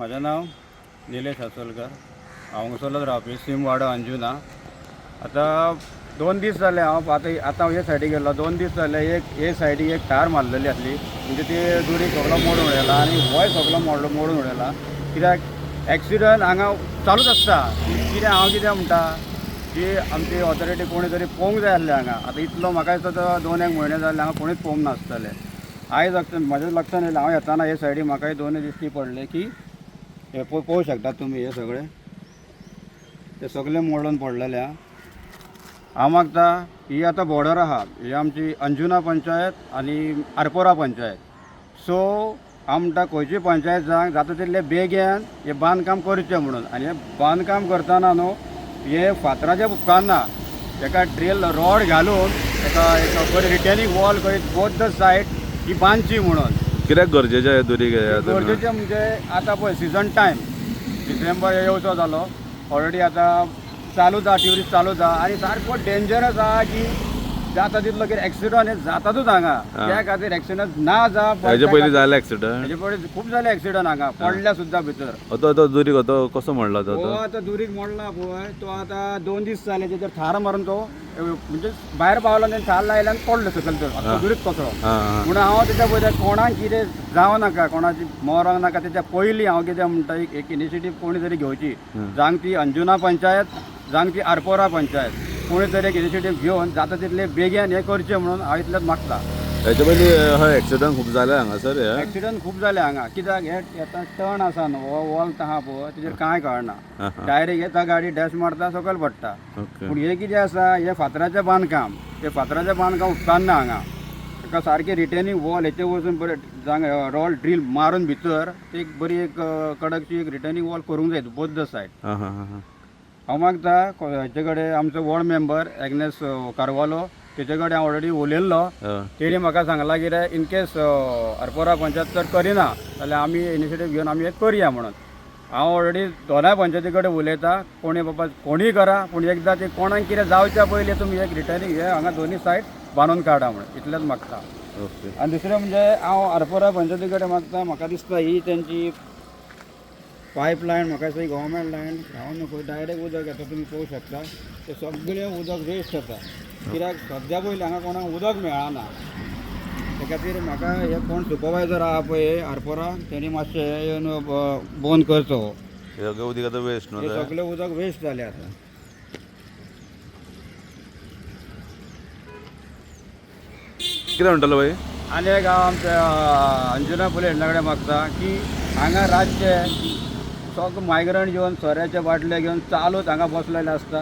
माझे नाव निलेश आसोलकर हांगासरलोच रावपी सिमवाडा अंजुना। आता 2 दीस जाले हांव आतां हे सायडीक गेल्लो। 2 दीस जाले हे सायडीक एक टायर मारलेली आसली, म्हणजे ती दुरी सगळो मोडून उडयला आनी होय सगळो मोडून उडयला। कित्याक एक्सिडंट हांगा चालूच आसता। हांव कितें म्हणटा की आमची ऑथॉरिटी कोणी तरी पळोवंक जाय आसलें हांगा। आतां इतलो म्हाका दिसता 2-1 म्हयने जाले हांगा कोणीच पळोवंक नासतलें। आयज म्हाज्या लक्षान येयलें, हांव येताना हे सायडीक म्हाकाय 2 दिश्टी पडले की हे पळोवंक शकतात तुमी, हे सगळे मोडून पडलेले आहा। हांव मागता ही आतां बॉर्डर आहा, ही आमची अंजुना पंचायत आनी आरपोरा पंचायत। सो हांव म्हणटा खंयची पंचायत जाता तितले बेगीन हे बांदकाम करचें म्हणून। आनी हे बांदकाम करतना न्हू हे फातराचें उपकारना, ताका ड्रिल रॉड घालून ताका एक बरी रिटेनिंग वॉल करीत बोथ द सायड ही बांदची म्हणून। कित्याक गरजेचें हे दुरी गरजेचें म्हणजे आतां पळय सीझन टायम, डिसेंबर येवचो जालो ऑलरेडी, आतां चालू जा ट्युरिस्ट चालू जा आनी सारको डेंजरस आहा की जाता तितलो कितें एक्सिडंट हे जातातूच हांगा। त्या खातीर एक्सिडंट ना जा। हेजे पयलीं जाले एक्सिडंट? हेजे पयलीं खूब जाले एक्सिडंट हांगा, पडल्या सुद्दां भितर। तो दुरीक कसो मोडला तो? आतां दुरीक मोडला पळय तो, आतां 2 दीस जाले तेजेर थार मारून तो म्हणजे भायर पावलो आनी थार लायला आनी पडलो सकयल तो दुरीक कसो। म्हणून हांव तेच्या पयलीं कोणाक कितें जावं नाका, कोणाची मरोंक नाका, तेच्या पयलीं हांव कितें म्हणटा एक इनिशिएटीव कोणी तरी घेवची, जांग ती अंजुना पंचायत जांग ती आरपोरा पंचायत, कोणी तरी एक इनिशिएटीव घेवन जाता तितले बेगीन हे करचें म्हणून हांव इतलेंच मागता। हेजे पयलीं हय एक्सिडंट खूब जाले हांगासर? एक्सिडंट खूब जाले हांगा। कित्याक हे येता टर्न आसा न्हू, हो वॉल आहा पळय तेजेर कांय कळना, डायरेक्ट येता गाडी डॅश मारता सकयल पडटा। पूण हे कितें आसा, हे फातराचें बांदकाम, हे फातराचें बांदकाम उपकारना हांगा। ताका सारकी रिटेनिंग वॉल हेचे वचून बरें जांग रॉड ड्रील मारून भितर एक बरी एक कडकची एक रिटेनिंग वॉल करूंक जाय बोथ द सायड। हांव मागता हेचे कडेन आमचो वॉर्ड मेंबर एग्नेस कारवालो तेजे कडेन हांव ऑलरेडी उलयल्लो। तेणी म्हाका सांगलां कितें इन केस आरपोरा पंचायत जर करिना जाल्यार आमी इनिशिएटीव घेवन आमी एक करया म्हणून। हांव ऑलरेडी दोनाय पंचायती कडेन उलयता, कोणी बाबा कोणीय करा, पूण एकदां ते कोणाक कितें जावच्या पयलीं तुमी एक रिटर्निंग हे हांगा दोनी सायड बांदून काडा म्हणून इतलेंच मागता। आनी दुसरें म्हणजे हांव आरपोरा पंचायती कडेन मागता, म्हाका दिसता ही तेंची पायपलायन म्हाका दिसता गव्हर्मेंट लायन हांव नको डायरेक्ट उदक येता, तुमी पळोवंक शकता ते सगळें उदक वेस्ट जाता। कित्याक सद्या पयलीं हांगा कोणाक उदक मेळना, त्या खातीर म्हाका हे कोण सुपरवायझर आहा पळय आरपोरा तेणी मातशें येवन बंद करचो। सगळें उदक आतां वेस्ट न्हू, सगळें उदक वेस्ट जालें आतां। कितें म्हणटालो भाई? आनी एक हांव आमच्या अंजुना पुलीस हेडना कडेन मागता की हांगा रातचे सगळे मायग्रंट घेवन सोऱ्याचे बाटले घेवन चालूच हांगा बसलेले आसता।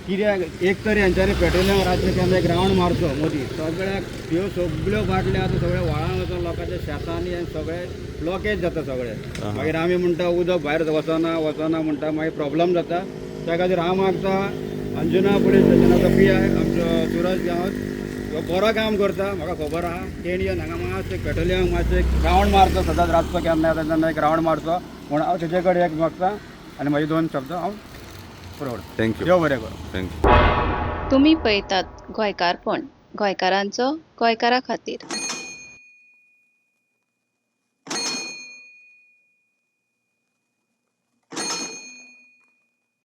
कित्याक एक तरी हेंच्यांनी पेट्रोलिंग रातचे केन्ना एक रावंड मारचो मदीं, सगळ्याक ह्यो सगळ्यो बाटल्यो आतां सगळ्या व्हाळान वचून लोकांच्या शेतांनी आनी सगळे ब्लॉकेज जाता सगळे। मागीर आमी म्हणटा उदक भायर वचना म्हणटा, मागीर प्रॉब्लम जाता। त्या खातीर हांव मागता अंजुना पुलीस स्टेशनाचो PI आमचो सुरज गांवत तो बरो काम करता, म्हाका खबर आहा। तेणी येवन हांगा मातशें पेट्रोलिंग मातशें एक रावंड मारचो, सदांच रातचो केन्ना येता तेन्ना एक रावंड मारचो म्हूण हांव तेजे कडेन एक मागता। आनी म्हाजे 2 शब्द हांव पुरवता। थँक्यू। देव बरें करूं। थँक्यू। तुम्ही पळयतात गोंयकारपण, गोंयकारांचो गोंयकारा खातीर।